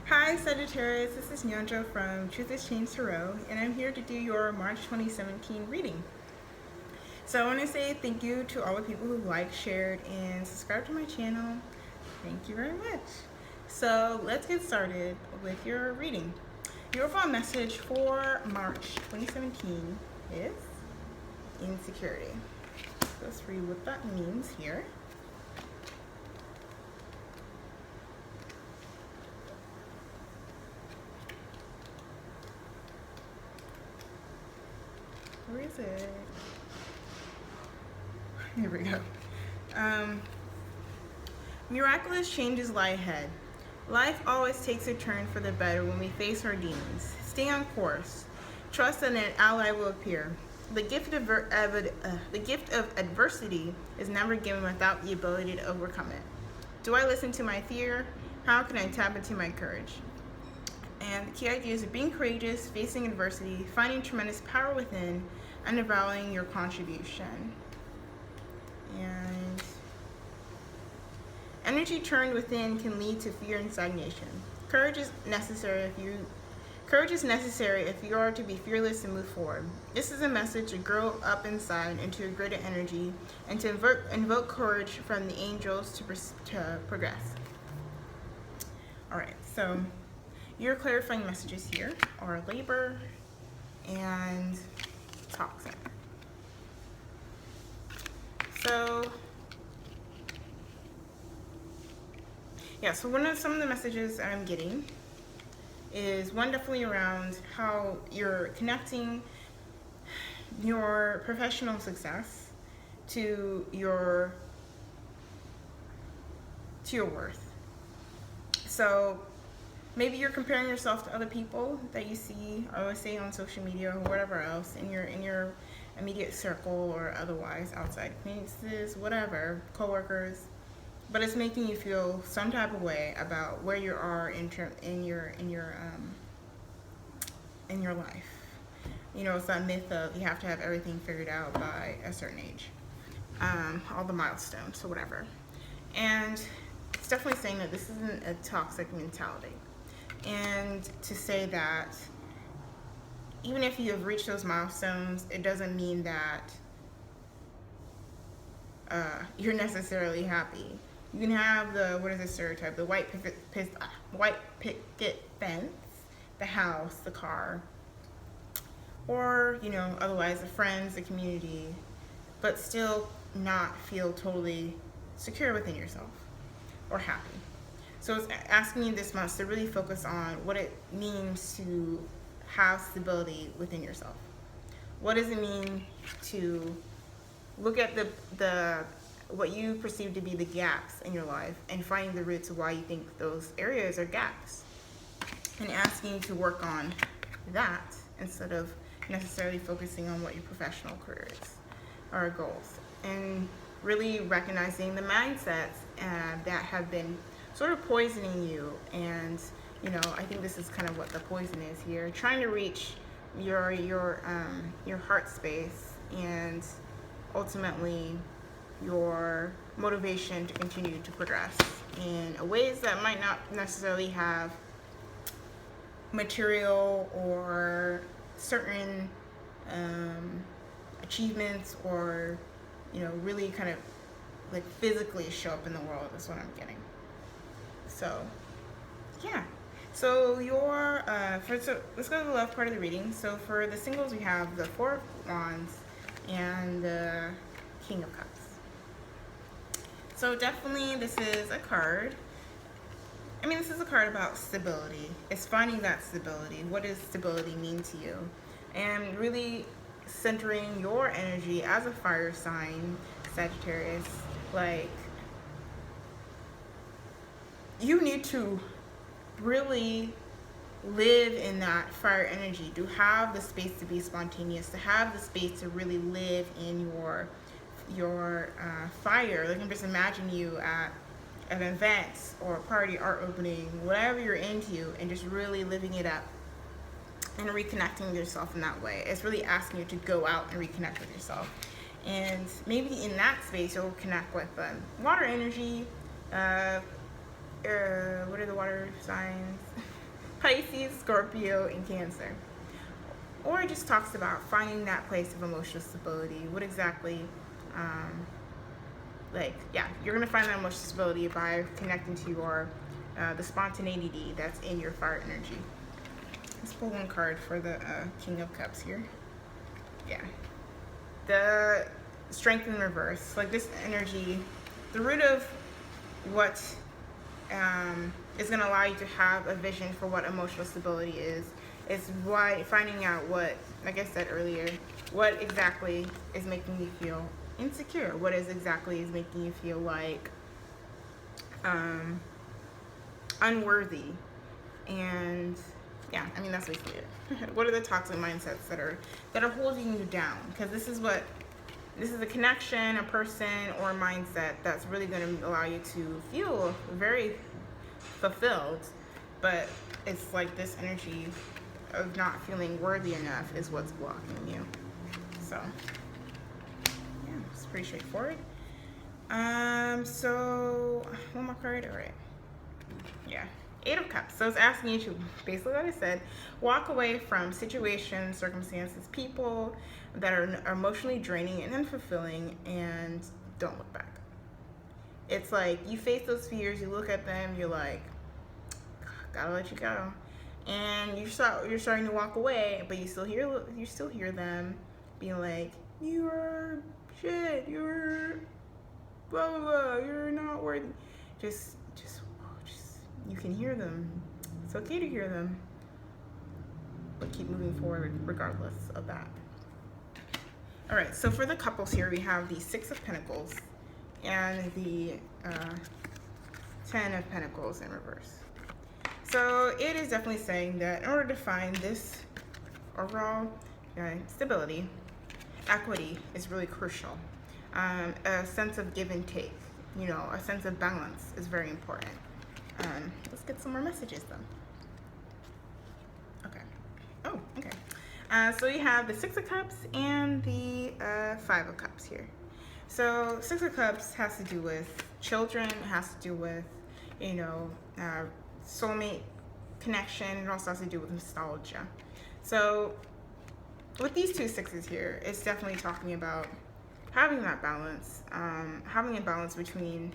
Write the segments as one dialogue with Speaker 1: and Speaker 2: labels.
Speaker 1: Hi Sagittarius, this is Nyonjo from Truth is Change Tarot, and I'm here to do your March 2017 reading. So I want to say thank you to all the people who liked, shared, and subscribed to my channel. Thank you very much. So let's get started with your reading. Your overall message for March 2017 is insecurity. Let's read what that means here. Where is it? Here we go. Miraculous changes lie ahead. Life always takes a turn for the better when we face our demons. Stay on course. Trust that an ally will appear. The gift of adversity is never given without the ability to overcome it. Do I listen to my fear? How can I tap into my courage? And the key ideas are being courageous, facing adversity, finding tremendous power within, and valuing your contribution. And energy turned within can lead to fear and stagnation. Courage is necessary if you are to be fearless and move forward. This is a message to grow up inside into a greater energy and to invoke courage from the angels to progress. All right, so your clarifying messages here are labor and toxic. So yeah, so some of the messages I'm getting is one definitely around how you're connecting your professional success to your worth. So maybe you're comparing yourself to other people that you see, or say on social media or whatever else in your immediate circle or otherwise outside acquaintances, whatever, coworkers. But it's making you feel some type of way about where you are in your life. You know, it's that myth of you have to have everything figured out by a certain age, all the milestones or whatever. And it's definitely saying that this isn't a toxic mentality. And to say that even if you have reached those milestones, it doesn't mean that you're necessarily happy. You can have the, what is the stereotype? The white picket fence, the house, the car, or, you know, otherwise the friends, the community, but still not feel totally secure within yourself or happy. So it's asking you this month to really focus on what it means to have stability within yourself. What does it mean to look at the what you perceive to be the gaps in your life and finding the roots of why you think those areas are gaps, and asking you to work on that instead of necessarily focusing on what your professional career is or goals, and really recognizing the mindsets that have been sort of poisoning you. And you know, I think this is kind of what the poison is here, trying to reach your heart space and ultimately your motivation to continue to progress in ways that might not necessarily have material or certain achievements, or you know, really kind of like physically show up in the world is what I'm getting. So yeah, so your so let's go to the love part of the reading. So for the singles, we have the Four of Wands and the King of Cups. So definitely this is a card. I mean, this is a card about stability. It's finding that stability. What does stability mean to you? And really centering your energy as a fire sign, Sagittarius. Like, you need to really live in that fire energy, to have the space to be spontaneous, to have the space to really live in your fire. Like, I'm just imagining you at an event or a party, art opening, whatever you're into, and just really living it up and reconnecting with yourself in that way. It's really asking you to go out and reconnect with yourself. And maybe in that space, you'll connect with water energy. What are the water signs? Pisces, Scorpio, and Cancer. Or it just talks about finding that place of emotional stability. What exactly, you're going to find that emotional stability by connecting to your, the spontaneity that's in your fire energy. Let's pull one card for the King of Cups here. Yeah. The Strength in reverse. Like this energy, the root of what is going to allow you to have a vision for what emotional stability is why finding out what, like I said earlier, what exactly is making you feel insecure. What is exactly is making you feel like unworthy. And yeah, I mean, that's basically it. What are the toxic mindsets that are holding you down? Because this is a connection, a person, or a mindset that's really going to allow you to feel very fulfilled, but it's like this energy of not feeling worthy enough is what's blocking you. So yeah, it's pretty straightforward. So one more card. All right. Yeah. 8 of Cups. So it's asking you to, basically what I said, walk away from situations, circumstances, people that are emotionally draining and unfulfilling, and don't look back. It's like you face those fears, you look at them, you're like, gotta let you go, and you're starting to walk away, but you still hear them being like, you are shit, you're blah blah blah, you're not worthy. Just you can hear them. It's okay to hear them, but keep moving forward regardless of that. All right, so for the couples here, we have the 6 of Pentacles and the 10 of Pentacles in reverse. So it is definitely saying that in order to find this overall stability, equity is really crucial. A sense of give and take, a sense of balance is very important. Let's get some more messages though. Okay. Oh, okay. So we have the 6 of Cups and the 5 of Cups here. So 6 of Cups has to do with children, it has to do with, soulmate connection. It also has to do with nostalgia. So with these 2 sixes here, it's definitely talking about having that balance, having a balance between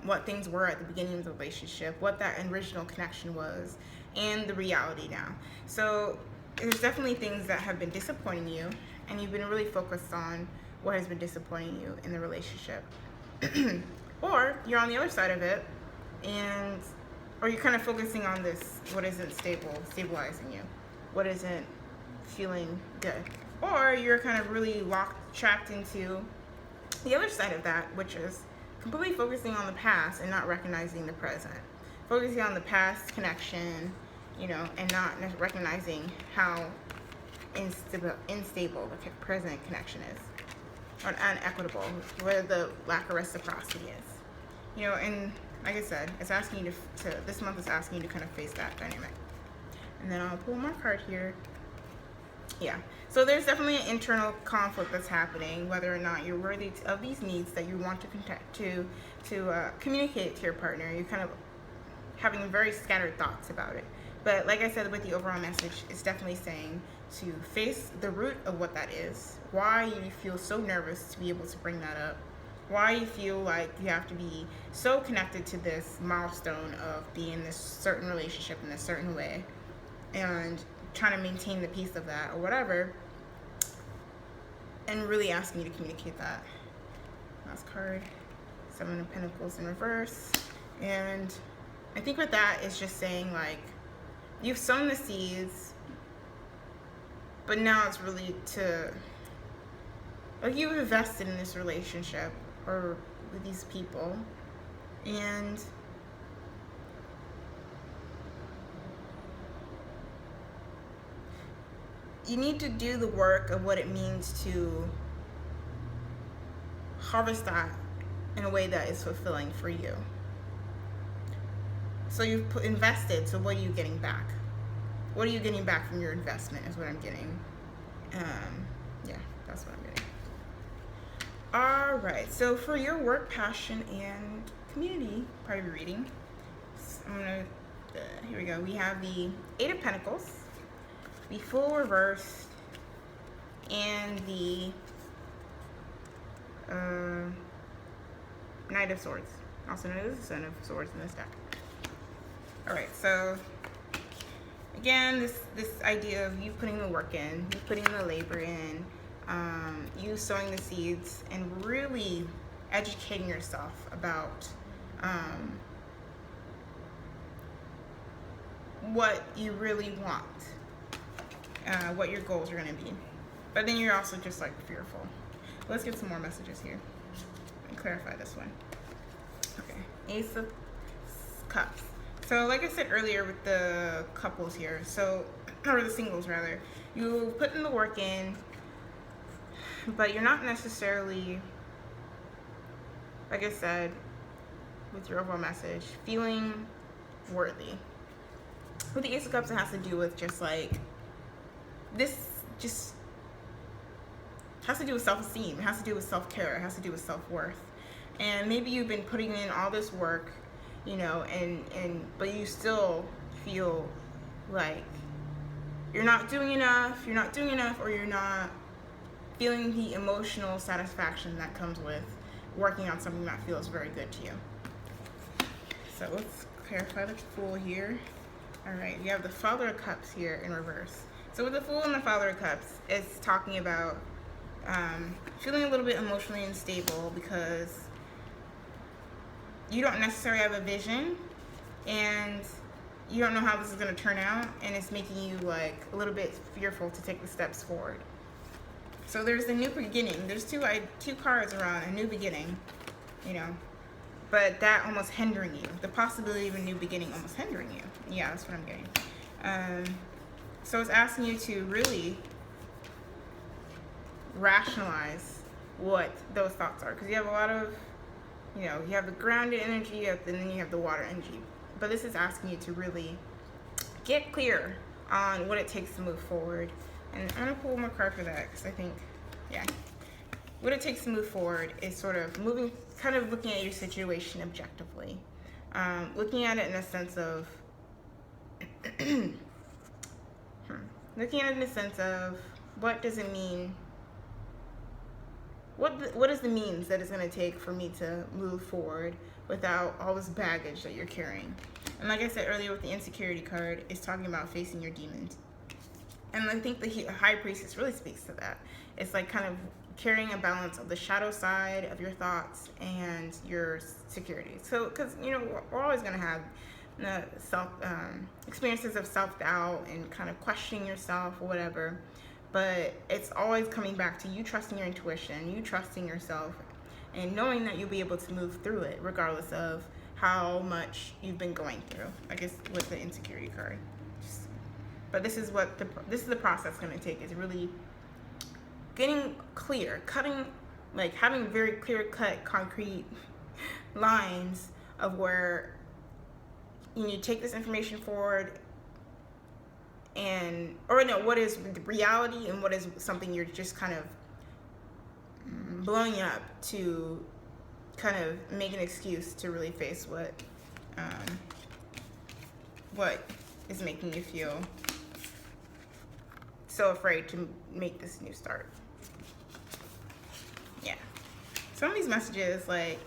Speaker 1: what things were at the beginning of the relationship, what that original connection was, and the reality now. So there's definitely things that have been disappointing you, and you've been really focused on what has been disappointing you in the relationship. Or you're on the other side of it, or you're kind of focusing on this, what isn't stabilizing you, what isn't feeling good. Or you're kind of really trapped into the other side of that, which is completely focusing on the past and not recognizing the present. Focusing on the past connection, and not recognizing how unstable the present connection is, or unequitable, where the lack of reciprocity is. And like I said, it's asking you to this month is asking you to kind of face that dynamic. And then I'll pull one more card here. Yeah, so there's definitely an internal conflict that's happening, whether or not you're worthy of these needs that you want to communicate to your partner. You're kind of having very scattered thoughts about it. But like I said, with the overall message, it's definitely saying to face the root of what that is, why you feel so nervous to be able to bring that up, why you feel like you have to be so connected to this milestone of being in this certain relationship in a certain way, and trying to maintain the peace of that or whatever, and really asking you to communicate that. Last card, 7 of Pentacles in reverse. And I think with that, it's just saying like, you've sown the seeds, but now it's really you've invested in this relationship or with these people, and you need to do the work of what it means to harvest that in a way that is fulfilling for you. So you've invested, so what are you getting back? What are you getting back from your investment is what I'm getting. Yeah, that's what I'm getting. All right, so for your work, passion, and community part of your reading, I'm gonna here we go. We have the Eight of Pentacles, the Fool reversed, and the Knight of Swords. Also known as the Son of Swords in this deck. Alright, so again, this idea of you putting the work in, you putting the labor in, you sowing the seeds, and really educating yourself about what you really want, what your goals are going to be. But then you're also just like fearful. Let's get some more messages here and clarify this one. Okay, Ace of Cups. So like I said earlier with the couples here, so, or the singles rather, you put in the work in, but you're not necessarily, like I said, with your overall message, feeling worthy. With the Ace of Cups, it has to do with just like, this just has to do with self-esteem. It has to do with self-care. It has to do with self-worth. And maybe you've been putting in all this work, you know, but you still feel like you're not doing enough, or you're not feeling the emotional satisfaction that comes with working on something that feels very good to you. So let's clarify the Fool here. All right, you have the Father of Cups here in reverse. So with the Fool and the Father of Cups, it's talking about feeling a little bit emotionally unstable because you don't necessarily have a vision and you don't know how this is going to turn out, and it's making you like a little bit fearful to take the steps forward. So there's a new beginning. There's two cards around a new beginning, you know, but that almost hindering you. The possibility of a new beginning almost hindering you. Yeah, that's what I'm getting. So it's asking you to really rationalize what those thoughts are, because you have a lot of, you know, you have the grounded energy, and then you have the water energy. But this is asking you to really get clear on what it takes to move forward. And I'm going to pull one more card for that, because I think, yeah, what it takes to move forward is sort of moving, kind of looking at your situation objectively. Looking at it in a sense of, looking at it in a sense of, what does it mean? What is the means that it's going to take for me to move forward without all this baggage that you're carrying? And like I said earlier with the insecurity card, it's talking about facing your demons. And I think the High Priestess really speaks to that. It's like kind of carrying a balance of the shadow side of your thoughts and your security. So, because, you know, we're always going to have experiences of self-doubt and kind of questioning yourself or whatever. But it's always coming back to you trusting your intuition, you trusting yourself, and knowing that you'll be able to move through it regardless of how much you've been going through. I guess with the insecurity card. But this is what this is the process going to take, is really getting clear, cutting, like having very clear-cut, concrete lines of where you take this information forward, and what is the reality and what is something you're just kind of blowing up to kind of make an excuse to really face what is making you feel so afraid to make this new start. Yeah. Some of these messages, like,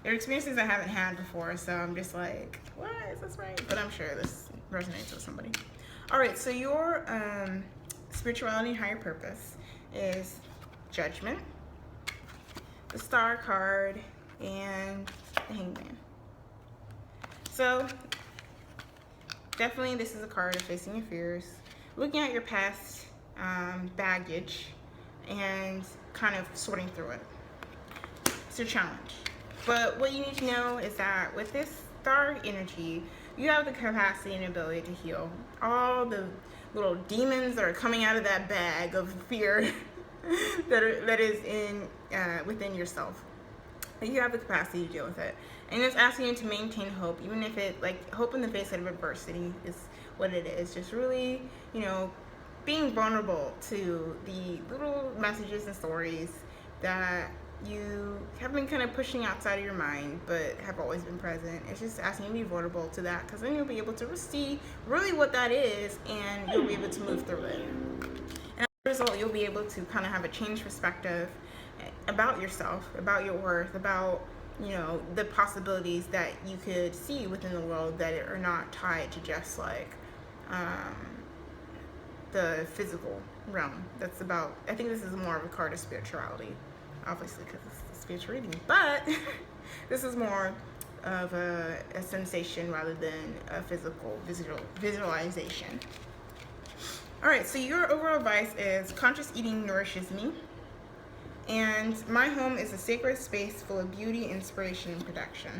Speaker 1: they're experiences I haven't had before, so I'm just like, what? Is this right? But I'm sure this resonates with somebody. All right, so your spirituality and higher purpose is Judgment, the Star card, and the Hangman. So definitely this is a card of facing your fears, looking at your past baggage, and kind of sorting through it. It's a challenge. But what you need to know is that with this Star energy, you have the capacity and ability to heal all the little demons that are coming out of that bag of fear that is within yourself. And you have the capacity to deal with it. And it's asking you to maintain hope, even if it, like, hope in the face of adversity is what it is. Just really, you know, being vulnerable to the little messages and stories that you have been kind of pushing outside of your mind, but have always been present. It's just asking you to be vulnerable to that, because then you'll be able to see really what that is, and you'll be able to move through it. And as a result, you'll be able to kind of have a changed perspective about yourself, about your worth, about, you know, the possibilities that you could see within the world that are not tied to just like the physical realm. That's about, I think this is more of a card of spirituality, obviously, because it's a spiritual reading, but this is more of a sensation rather than a physical visualization. All right, so your overall advice is conscious eating nourishes me, and my home is a sacred space full of beauty, inspiration, and protection.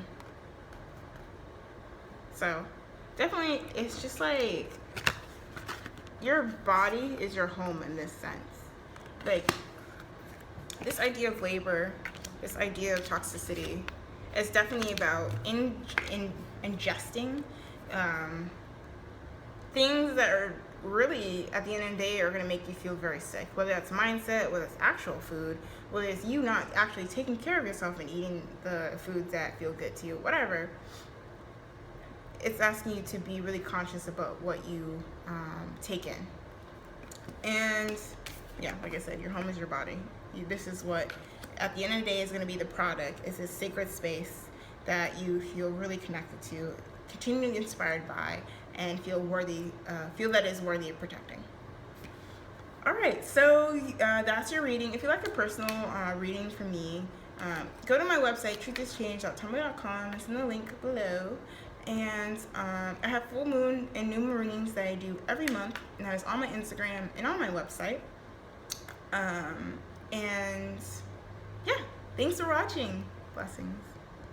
Speaker 1: So definitely, it's just like your body is your home in this sense. Like, this idea of labor, this idea of toxicity, is definitely about ingesting things that are really, at the end of the day, are going to make you feel very sick. Whether that's mindset, whether it's actual food, whether it's you not actually taking care of yourself and eating the foods that feel good to you, whatever. It's asking you to be really conscious about what you take in. And yeah, like I said, your home is your body. This is what, at the end of the day, is going to be the product. It's a sacred space that you feel really connected to, continually inspired by, and feel worthy, feel that is worthy of protecting. All right, so that's your reading. If you like a personal reading from me, go to my website, truthischange.tumblr.com. It's in the link below. And I have full moon and new moon readings that I do every month, and that is on my Instagram and on my website. And yeah, thanks for watching. Blessings.